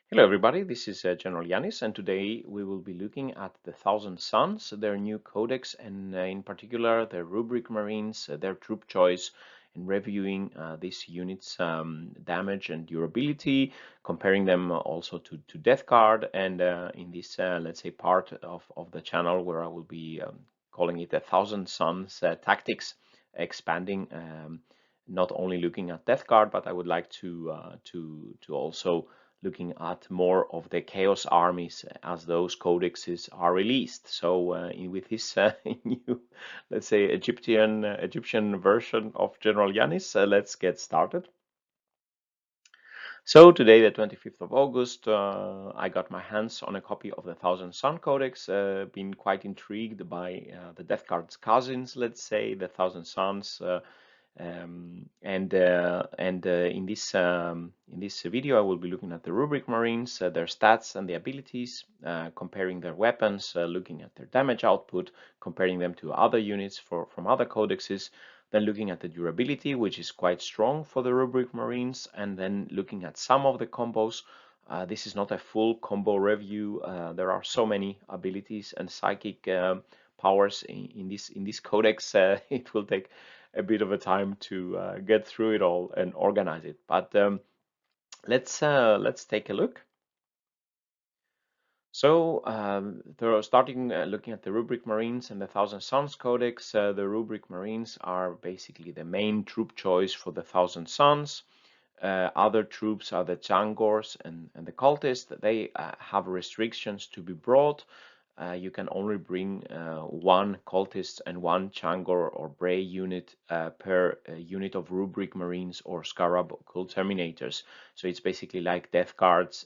Hello everybody, this is General Yanis, and today we will be looking at the Thousand Suns, their new codex, and in particular the Rubric Marines, their troop choice, and reviewing this unit's damage and durability, comparing them also to Death Guard, and in this, let's say, part of the channel where I will be calling it the Thousand Suns Tactics, expanding, not only looking at Death Guard, but I would like to also looking at more of the chaos armies as those codexes are released. So with this new, let's say, Egyptian version of General Yanis, let's get started. So today, the 25th of August, I got my hands on a copy of the Thousand Sun Codex. Been quite intrigued by the Death Guard's cousins, let's say, the Thousand Suns. In this video, I will be looking at the Rubric Marines, their stats and the abilities, comparing their weapons, looking at their damage output, comparing them to other units from other codexes, then looking at the durability, which is quite strong for the Rubric Marines, and then looking at some of the combos. This is not a full combo review. There are so many abilities and psychic powers in this codex. It will take a bit of a time to get through it all and organize it. But let's take a look. So starting looking at the Rubric Marines and the Thousand Suns Codex, the Rubric Marines are basically the main troop choice for the Thousand Suns. Other troops are the Changors and the Cultists. They have restrictions to be brought. You can only bring one Cultist and one Changor or Bray unit per unit of Rubric Marines or Scarab Occult Terminators. So it's basically like Death Guards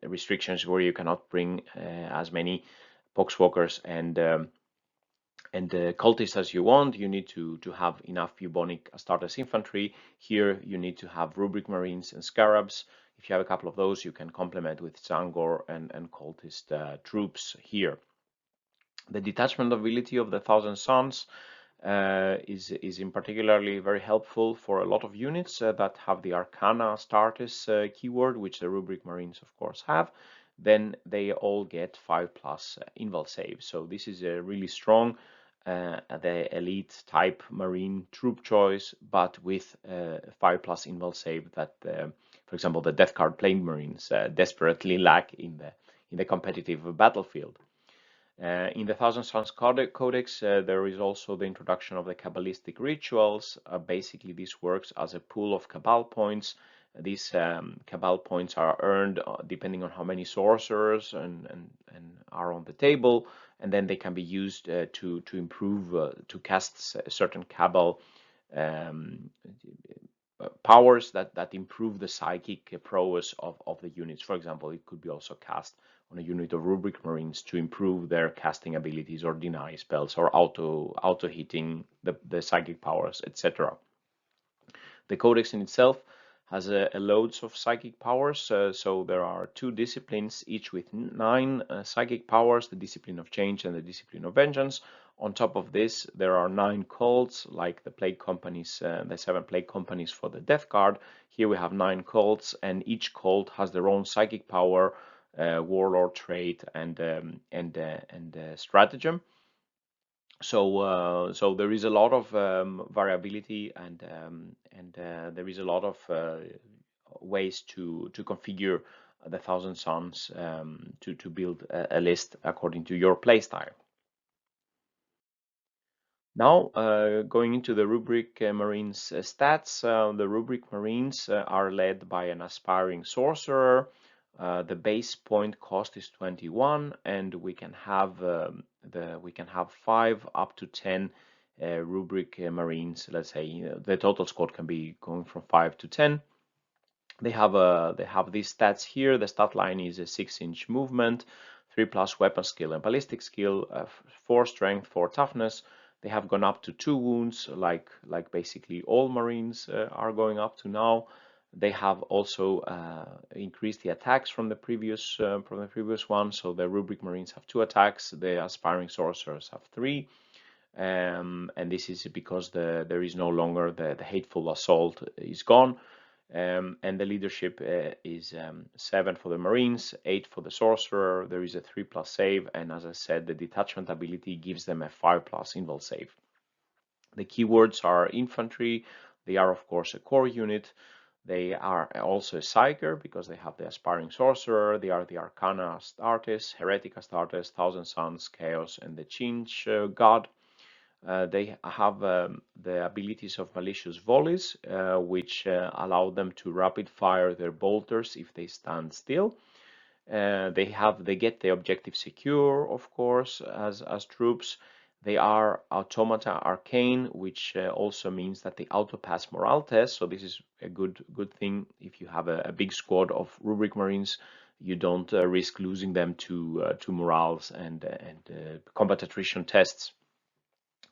restrictions where you cannot bring as many Poxwalkers and cultists as you want. You need to have enough bubonic Astartes infantry. Here you need to have Rubric Marines and Scarabs. If you have a couple of those, you can complement with Zangor and cultist troops here. The detachment ability of the Thousand Suns is in particularly very helpful for a lot of units that have the Arcana Astartes keyword, which the Rubric Marines of course have. Then they all get 5+ invul save. So this is a really strong the elite type marine troop choice, but with 5+ invul save that, for example, the Death Guard Plain Marines desperately lack in the competitive battlefield. In the Thousand Suns Codex, there is also the introduction of the Kabbalistic rituals. Basically, this works as a pool of Cabal points. These Cabal points are earned depending on how many sorcerers and are on the table, and then they can be used to improve, to cast certain Cabal powers that improve the psychic prowess of the units. For example, it could be also cast on a unit of Rubric Marines to improve their casting abilities or deny spells or auto hitting the psychic powers, etc. The codex in itself has loads of psychic powers, so there are 2 disciplines, each with 9 psychic powers, the discipline of change and the discipline of vengeance. On top of this, there are 9 cults, like the plague companies, the 7 plague companies for the Death Guard. Here we have 9 cults, and each cult has their own psychic power, warlord trait, and stratagem. So there is a lot of variability, and there is a lot of ways to configure the Thousand Suns to build a list according to your playstyle. Now, going into the Rubric Marines stats, the Rubric Marines are led by an aspiring sorcerer. The base point cost is 21, and we can have 5 up to 10 Rubric Marines. Let's say the total squad can be going from 5 to 10. They have these stats here. The stat line is a 6-inch movement, 3+ weapon skill and ballistic skill, 4 strength, 4 toughness. They have gone up to 2 wounds, like basically all Marines are going up to now. They have also increased the attacks from the previous one. So the Rubric Marines have 2 attacks. The aspiring sorcerers have 3. And this is because there is no longer the hateful assault is gone. And the leadership is 7 for the Marines, 8 for the Sorcerer. There is a 3+ save, and as I said, the detachment ability gives them a 5+ invul save. The keywords are infantry. They are, of course, a core unit. They are also a psyker because they have the aspiring sorcerer. They are the Arcana Astartes, Heretic Astartes, Thousand Suns, Chaos, and the Change God. They have the abilities of malicious volleys, which allow them to rapid fire their bolters if they stand still. They get the objective secure, of course, as troops. They are automata arcane, which also means that they auto pass morale tests. So this is a good thing if you have a big squad of Rubric Marines. You don't risk losing them to morales and combat attrition tests.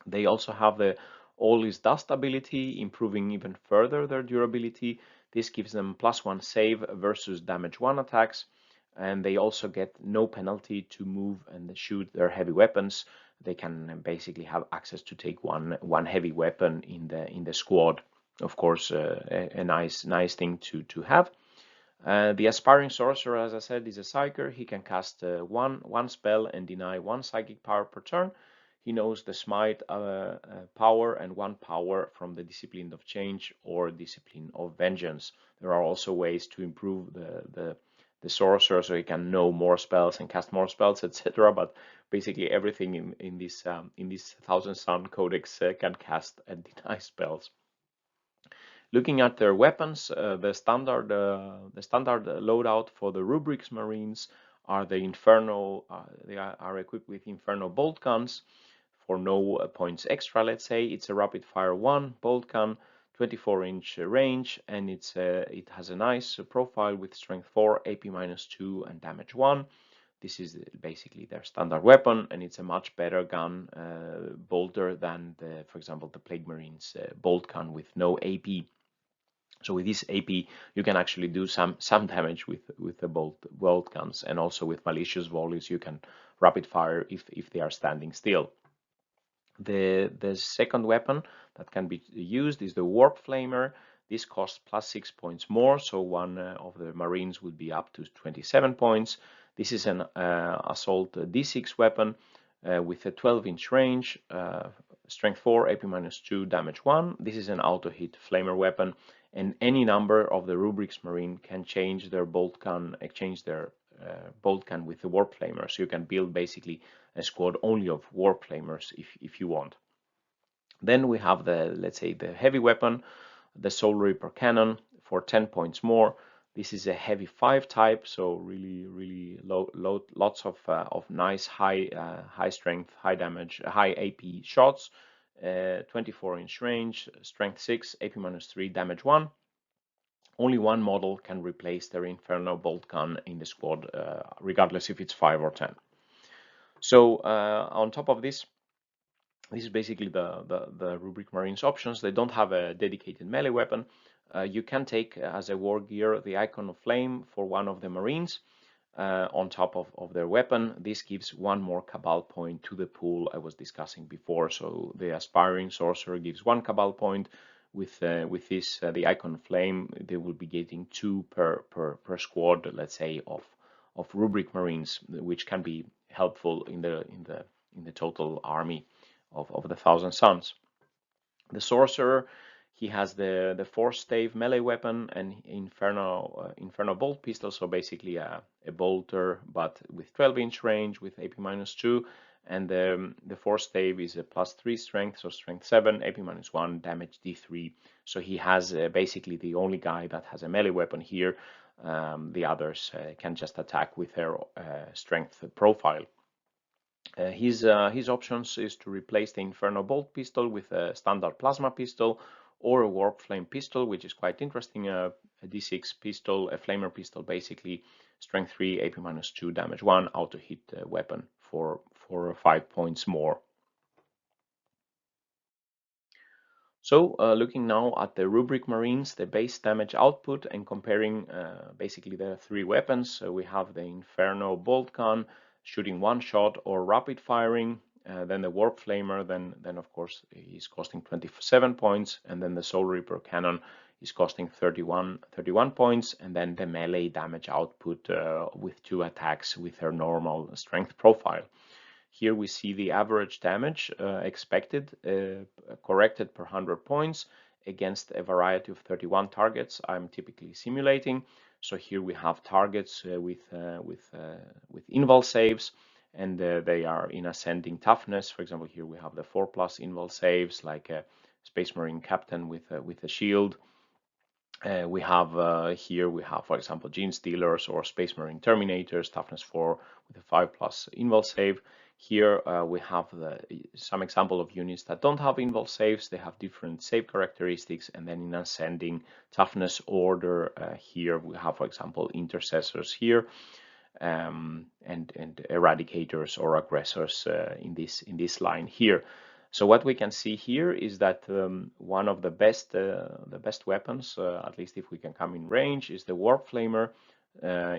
They also have the All is Dust ability, improving even further their durability. This gives them +1 save versus damage 1 attacks, and they also get no penalty to move and shoot their heavy weapons. They can basically have access to take one heavy weapon in the squad. Of course, a nice thing to have. The aspiring sorcerer, as I said, is a psyker. He can cast one spell and deny 1 psychic power per turn. He knows the smite power and 1 power from the discipline of change or discipline of vengeance. There are also ways to improve the sorcerer, so he can know more spells and cast more spells, etc. But basically everything in this Thousand Sun Codex can cast and deny spells. Looking at their weapons, the standard loadout for the Rubrics Marines are the Inferno. They are equipped with Inferno bolt guns for no points extra. Let's say it's a rapid fire 1 bolt gun, 24-inch range, and it has a nice profile with strength 4, AP -2, and damage 1. This is basically their standard weapon, and it's a much better gun bolter than for example, the Plague Marines bolt gun with no AP. So with this AP, you can actually do some damage with the bolt guns, and also with malicious volleys, you can rapid fire if they are standing still. The second weapon that can be used is the Warp Flamer. This costs +6 points more, so one of the Marines would be up to 27 points. This is an assault D6 weapon with a 12-inch range, strength 4, AP -2, damage 1. This is an auto-hit flamer weapon, and any number of the Rubrics Marine can change their bolt gun, exchange their bolt gun with the Warp Flamer. So you can build basically a squad only of Warp Flamers if you want. Then we have let's say the heavy weapon, the Soul Reaper Cannon for 10 points more. This is a heavy 5 type, so really lots of nice high strength, high damage, high AP shots. 24-inch range, strength 6, AP -3, damage 1. Only one model can replace their Inferno bolt gun in the squad, regardless if it's 5 or 10. So on top of this is basically the Rubric Marines options. They don't have a dedicated melee weapon. You can take as a war gear the Icon of Flame for one of the Marines on top of their weapon. This gives 1 more Cabal point to the pool I was discussing before. So the aspiring sorcerer gives 1 Cabal point. With this the Icon of Flame, they will be getting 2 per squad, let's say, of Rubric Marines, which can be helpful in the total army of the Thousand Suns. The sorcerer, he has the Force Stave melee weapon and Inferno bolt pistol, so basically a bolter, but with 12-inch range with AP -2, and the Force Stave is a +3 strength, so strength 7, AP -1, damage D3. So he has basically the only guy that has a melee weapon here. The others can just attack with their strength profile. His options is to replace the Inferno bolt pistol with a standard plasma pistol or a Warp Flame pistol, which is quite interesting. A D6 pistol, a flamer pistol, basically strength 3, AP -2, damage 1, auto hit weapon for 5 points more. So looking now at the Rubric Marines, the base damage output, and comparing basically the 3 weapons. So we have the Inferno bolt gun, shooting 1 shot or rapid firing, then the Warp Flamer, then of course he's costing 27 points, and then the Soul Reaper Cannon is costing 31 points, and then the melee damage output with 2 attacks with her normal strength profile. Here we see the average damage expected corrected per 100 points against a variety of 31 targets I'm typically simulating. So here we have targets with invul saves, and they are in ascending toughness. For example, here we have the 4+ invul saves, like a Space Marine captain with a shield. We have here we have, for example, Gene Stealers or Space Marine Terminators, toughness 4 with a 5+ invul save. Here we have some example of units that don't have invul saves. They have different save characteristics, and then in ascending toughness order, here we have, for example, intercessors here, and eradicators or aggressors in this line here. So what we can see here is that one of the best weapons, at least if we can come in range, is the Warp Flamer.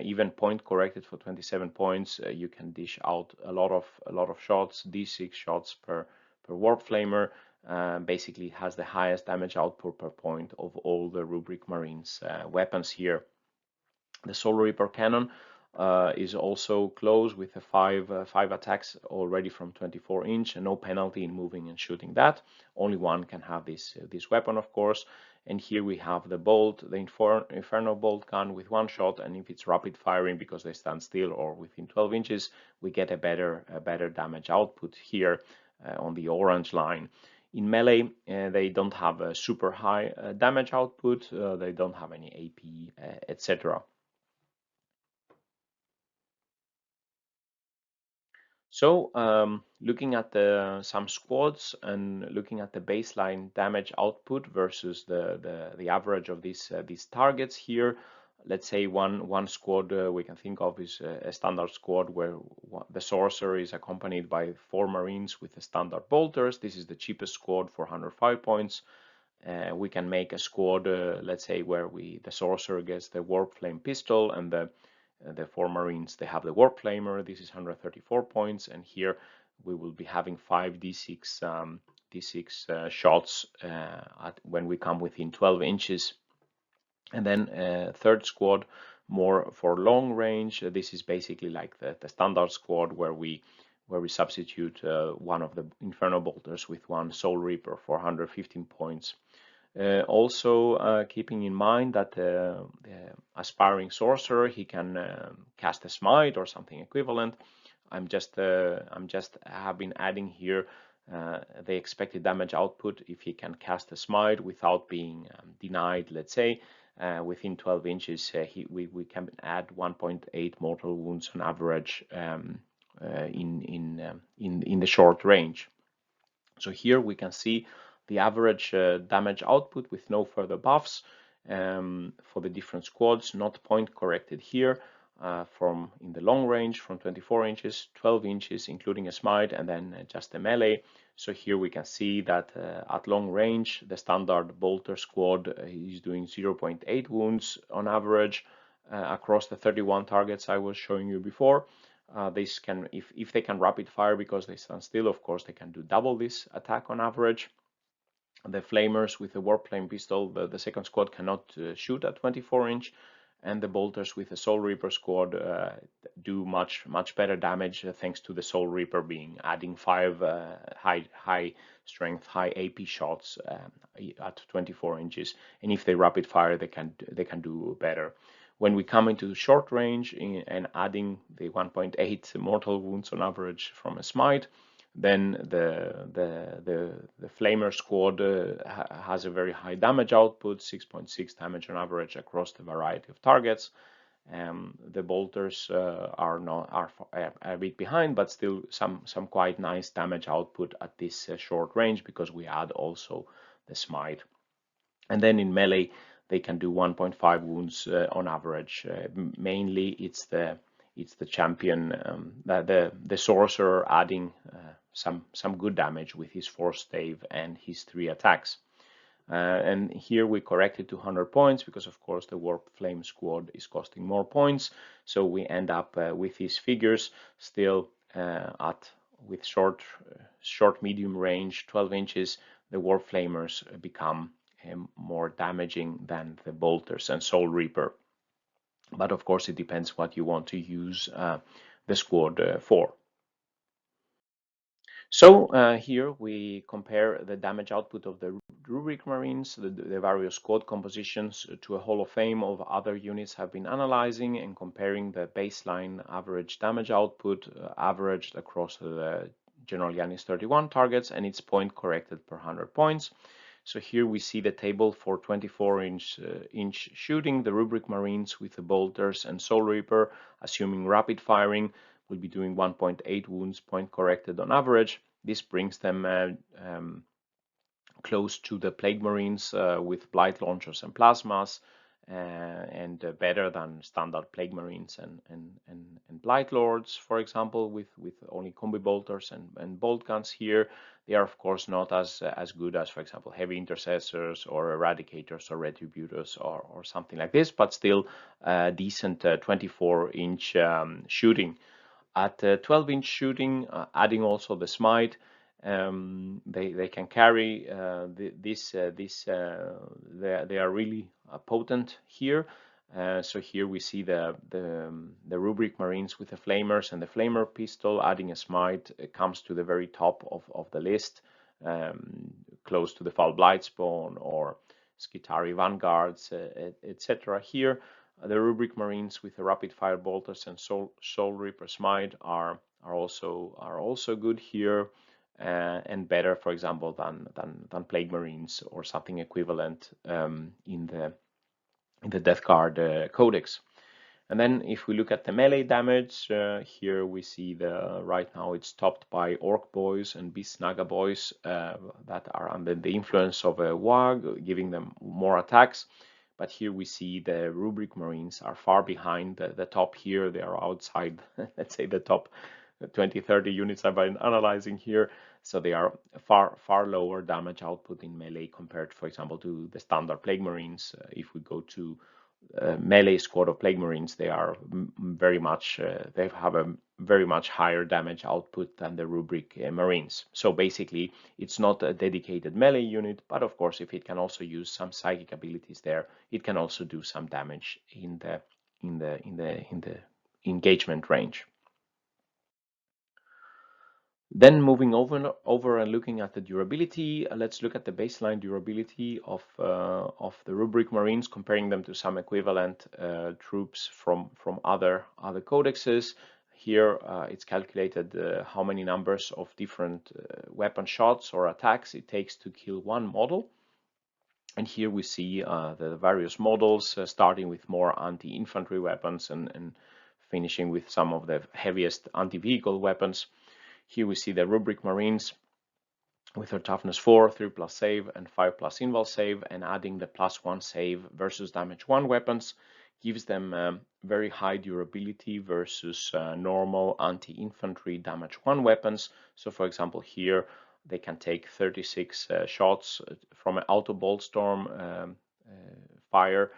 Even point corrected for 27 points, you can dish out a lot of shots, d6 shots per Warp Flamer. Basically has the highest damage output per point of all the Rubric Marines weapons here. The Soul Reaper cannon is also close with a 5 attacks already from 24 inch, and no penalty in moving and shooting that. Only one can have this weapon, of course. And here we have the bolt, the Inferno bolt gun with 1 shot, and if it's rapid firing because they stand still or within 12 inches, we get a better damage output here on the orange line. In melee, they don't have a super high damage output, they don't have any AP, etc. So looking at some squads and looking at the baseline damage output versus the average of these targets here, let's say one squad we can think of is a standard squad where the sorcerer is accompanied by 4 marines with the standard bolters. This is the cheapest squad for 105 points. We can make a squad, let's say, where the sorcerer gets the warp flame pistol, and the 4 marines, they have the Warp Flamer. This is 134 points, and here we will be having 5 d6 shots when we come within 12 inches. And then third squad, more for long range. This is basically like the standard squad where we substitute one of the Inferno Bolters with 1 Soul Reaper for 115 points. Also keeping in mind that the aspiring sorcerer, he can cast a smite or something equivalent. I'm just have been adding here the expected damage output if he can cast a smite without being denied, let's say, within 12 inches. We can add 1.8 mortal wounds on average in the short range. So here we can see the average damage output with no further buffs for the different squads, not point corrected here, from in the long range from 24 inches, 12 inches, including a smite, and then just a melee. So here we can see that at long range, the standard bolter squad is doing 0.8 wounds on average across the 31 targets I was showing you before. This can, if they can rapid fire because they stand still, of course, they can do double this attack on average. The flamers with the warp flame pistol, the second squad cannot shoot at 24 inch, and the bolters with the Soul Reaper squad do much better damage thanks to the Soul Reaper adding 5 high strength, high AP shots at 24 inches, and if they rapid fire, they can do better. When we come into short range and adding the 1.8 mortal wounds on average from a smite, then the flamer squad has a very high damage output, 6.6 damage on average across the variety of targets. The bolters are a bit behind, but still some quite nice damage output at this short range because we add also the smite. And then in melee, they can do 1.5 wounds on average. Mainly it's the champion, the sorcerer adding some good damage with his 4 stave and his 3 attacks. And here we corrected to 100 points because, of course, the Warp Flame squad is costing more points. So we end up with these figures still with short medium range, 12 inches. The Warp Flamers become more damaging than the bolters and Soul Reaper. But of course, it depends what you want to use the squad for. So here we compare the damage output of the Rubric Marines, the various squad compositions to a Hall of Fame of other units have been analyzing and comparing the baseline average damage output averaged across the General Yanis 31 targets and its point corrected per 100 points. So here we see the table for 24-inch shooting. The Rubric Marines with the bolters and Soul Reaper, assuming rapid firing, will be doing 1.8 wounds point corrected on average. This brings them close to the Plague Marines with Blight Launchers and Plasmas, and better than standard Plague Marines and Blight Lords, for example, with only combi bolters and bolt guns here. They are of course not as good as, for example, heavy intercessors or eradicators or retributors or something like this, but still decent 24-inch shooting. At 12-inch shooting, adding also the smite, they can carry they are really potent here. So here we see the Rubric Marines with the flamers and the flamer pistol. Adding a smite comes to the very top of the list, close to the Foul Blightspawn or Skitari Vanguards, etc. Here the Rubric Marines with the rapid fire bolters and Soul Reaper smite are also good here. And better, for example, than Plague Marines or something equivalent in the Death Guard Codex. And then if we look at the melee damage, here we see right now it's topped by Orc Boys and Beast Naga Boys that are under the influence of a WAG, giving them more attacks. But here we see the Rubric Marines are far behind the top here. They are outside, let's say, the top 20-30 units I've been analyzing here, so they are far lower damage output in melee compared, for example, to the standard Plague Marines. If we go to melee squad of Plague Marines, they are very much they have a very much higher damage output than the Rubric Marines. So basically, it's not a dedicated melee unit, but of course, if it can also use some psychic abilities there, it can also do some damage in the engagement range. Then moving over and looking at the durability, let's look at the baseline durability of the Rubric Marines, comparing them to some equivalent troops from other codexes. Here it's calculated how many numbers of different weapon shots or attacks it takes to kill one model. And here we see the various models, starting with more anti-infantry weapons and finishing with some of the heaviest anti-vehicle weapons. Here we see the Rubric Marines with their toughness 4, 3+ save, and 5+ invul save, and adding the +1 save versus damage 1 weapons gives them very high durability versus normal anti-infantry damage 1 weapons. So for example, here they can take 36 shots from an auto bolt storm fire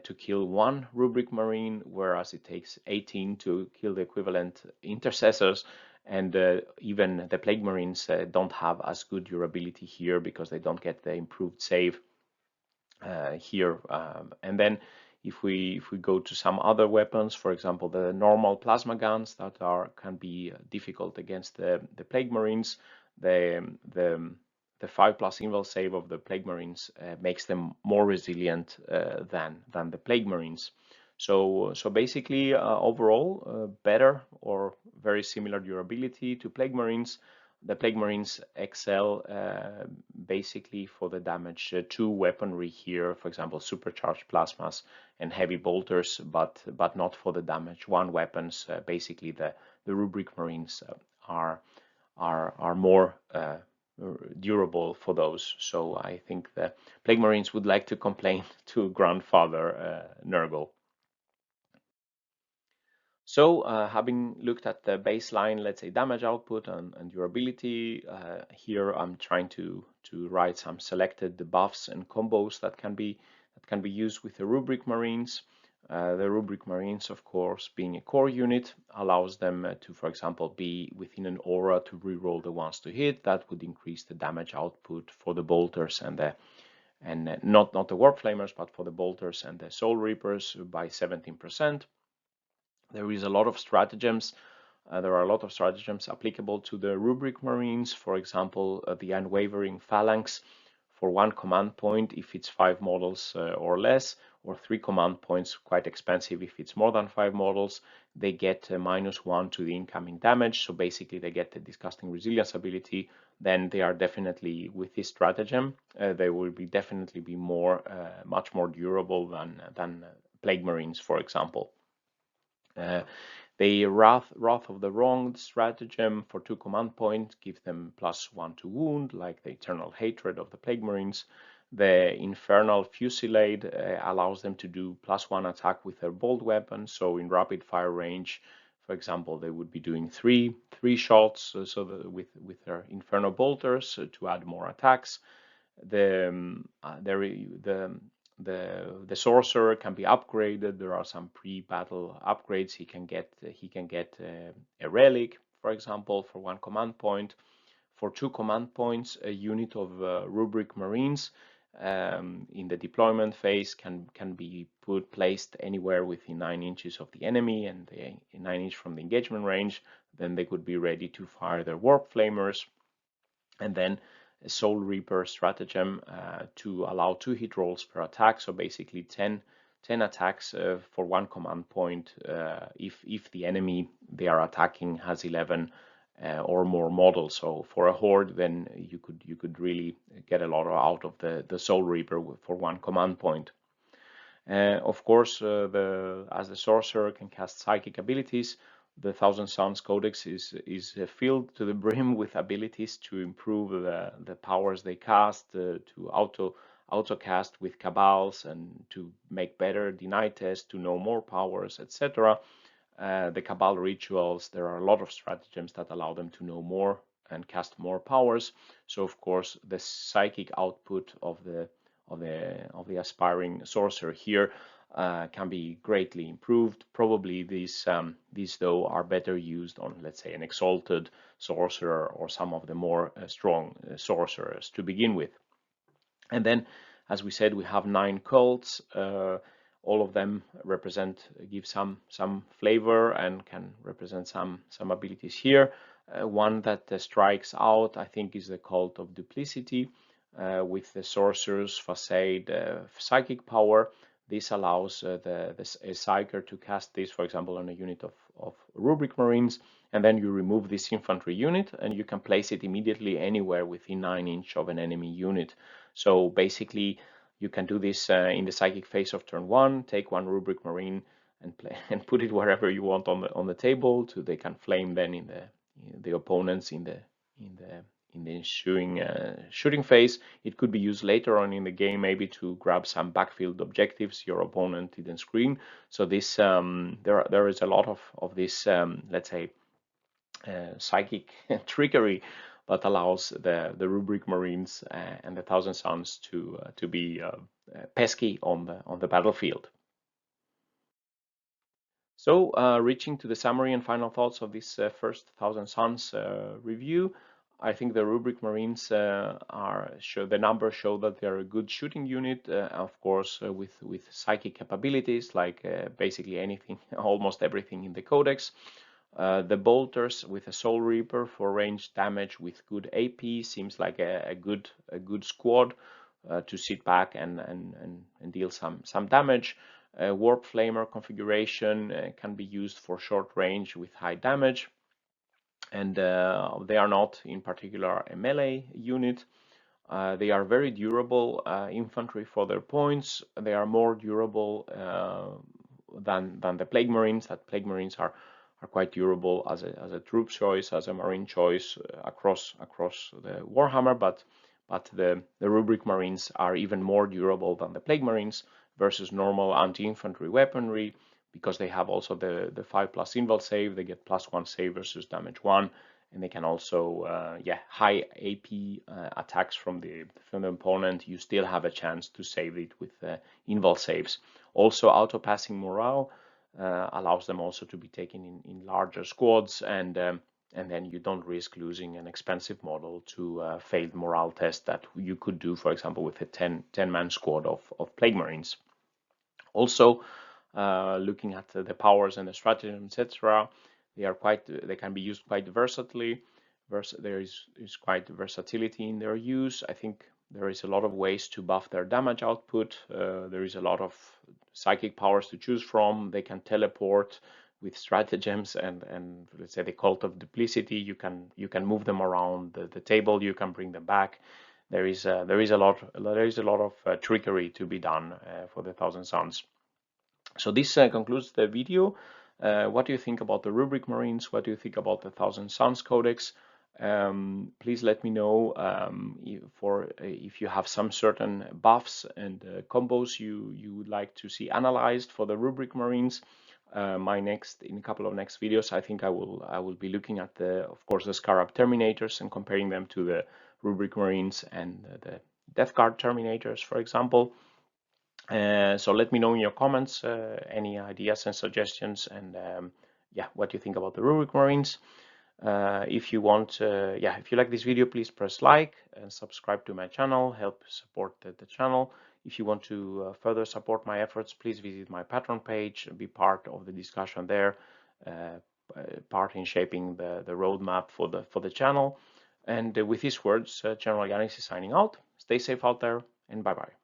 to kill one Rubric Marine, whereas it takes 18 to kill the equivalent intercessors. And even the Plague Marines don't have as good durability here because they don't get the improved save here. And then if we go to some other weapons, for example, the normal plasma guns that can be difficult against the Plague Marines, the 5+ invul save of the Plague Marines makes them more resilient than the Plague Marines. So basically, overall, better or very similar durability to Plague Marines. The Plague Marines excel basically for the damage 2 weaponry here, for example, supercharged plasmas and heavy bolters, but not for the damage 1 weapons. Basically, the Rubric Marines are more durable for those. So I think the Plague Marines would like to complain to grandfather Nurgle. So having looked at the baseline, let's say, damage output and durability, here I'm trying to write some selected debuffs and combos that can be used with the Rubric Marines. The Rubric Marines, of course, being a core unit, allows them to, for example, be within an aura to reroll the ones to hit. That would increase the damage output for the bolters and and not the Warp Flamers, but for the Bolters and the Soul Reapers by 17%. There is a lot of stratagems. There are a lot of stratagems applicable to the Rubric Marines. For example, the Unwavering Phalanx for 1 command point if it's 5 models or less, or 3 command points, quite expensive if it's more than 5 models. They get -1 to the incoming damage, so basically they get the Disgusting Resilience ability. Then they are definitely, with this stratagem, they will be definitely be much more durable than Plague Marines, for example. The Wrath of the Wronged stratagem for 2 command points gives them +1 to wound, like the Eternal Hatred of the Plague Marines. The Infernal Fusillade allows them to do +1 attack with their bolt weapon, so in rapid fire range, for example, they would be doing three shots, with their Inferno Bolters to add more attacks. The sorcerer can be upgraded. There are some pre-battle upgrades. He can get a relic, for example, for 1 command point. For 2 command points, a unit of Rubric Marines in the deployment phase can be placed anywhere within 9 inches of the enemy and 9 inches from the engagement range. Then they could be ready to fire their Warp Flamers, and then a Soul Reaper stratagem to allow 2 hit rolls per attack, so basically 10 attacks for 1 command point if the enemy they are attacking has 11 or more models. So for a horde, then you could really get a lot out of the Soul Reaper for 1 command point. Of course, as the sorcerer can cast psychic abilities, the Thousand Suns Codex is filled to the brim with abilities to improve the powers they cast, to auto cast with cabals, and to make better deny tests, to know more powers, etc. The cabal rituals, there are a lot of stratagems that allow them to know more and cast more powers. So of course, the psychic output of the aspiring sorcerer here can be greatly improved. Probably these though are better used on, let's say, an exalted sorcerer or some of the more strong sorcerers to begin with. And then, as we said, we have 9 cults. All of them give some flavor and can represent some abilities here. One that strikes out, I think, is the Cult of Duplicity. With the sorcerer's facade psychic power. This allows a psyker to cast this, for example, on a unit of Rubric Marines, and then you remove this infantry unit and you can place it immediately anywhere within 9 inches of an enemy unit. So basically, you can do this in the psychic phase of turn 1, take 1 Rubric Marine and put it wherever you want on the table. They can flame then in the opponents in the shooting phase. It could be used later on in the game, maybe to grab some backfield objectives your opponent didn't screen. So this there is a lot of this let's say psychic trickery that allows the Rubric Marines and the Thousand Suns to be pesky on the battlefield. So reaching to the summary and final thoughts of this first Thousand Suns review, I think the Rubric Marines the numbers show that they're a good shooting unit, of course, with psychic capabilities, like basically anything, almost everything in the Codex. The Bolters with a Soul Reaper for range damage with good AP seems like a good squad to sit back and deal some damage. Warp Flamer configuration can be used for short range with high damage, and they are not in particular a melee unit. They are very durable infantry for their points. They are more durable than the Plague Marines. That Plague Marines are quite durable as a troop choice, as a marine choice across the Warhammer, but the Rubric Marines are even more durable than the Plague Marines versus normal anti-infantry weaponry, because they have also the 5+ invul save. They get +1 save versus damage 1, and they can also high AP attacks from the opponent. You still have a chance to save it with invul saves. Also, auto-passing morale allows them also to be taken in larger squads, and and then you don't risk losing an expensive model to a failed morale test that you could do, for example, with a 10-man squad of Plague Marines. Also, looking at the powers and the stratagems, etc., they can be used quite versatilely. There is quite versatility in their use. I think there is a lot of ways to buff their damage output. There is a lot of psychic powers to choose from. They can teleport with stratagems and let's say the cult of duplicity. You can move them around the table. You can bring them back. There is a lot of trickery to be done for the Thousand Suns. So this concludes the video. What do you think about the Rubric Marines? What do you think about the Thousand Suns Codex? Please let me know if you have some certain buffs and combos you would like to see analyzed for the Rubric Marines. In a couple of next videos, I think I will be looking at of course, the Scarab Terminators and comparing them to the Rubric Marines and the Death Guard Terminators, for example. So let me know in your comments any ideas and suggestions, and yeah, what you think about the Rubric Marines. If you like this video, please press like and subscribe to my channel, help support the channel. If you want to further support my efforts, please visit my Patreon page and be part of the discussion there, part in shaping the roadmap for the channel. And with these words, General Yanis is signing out. Stay safe out there, and bye-bye.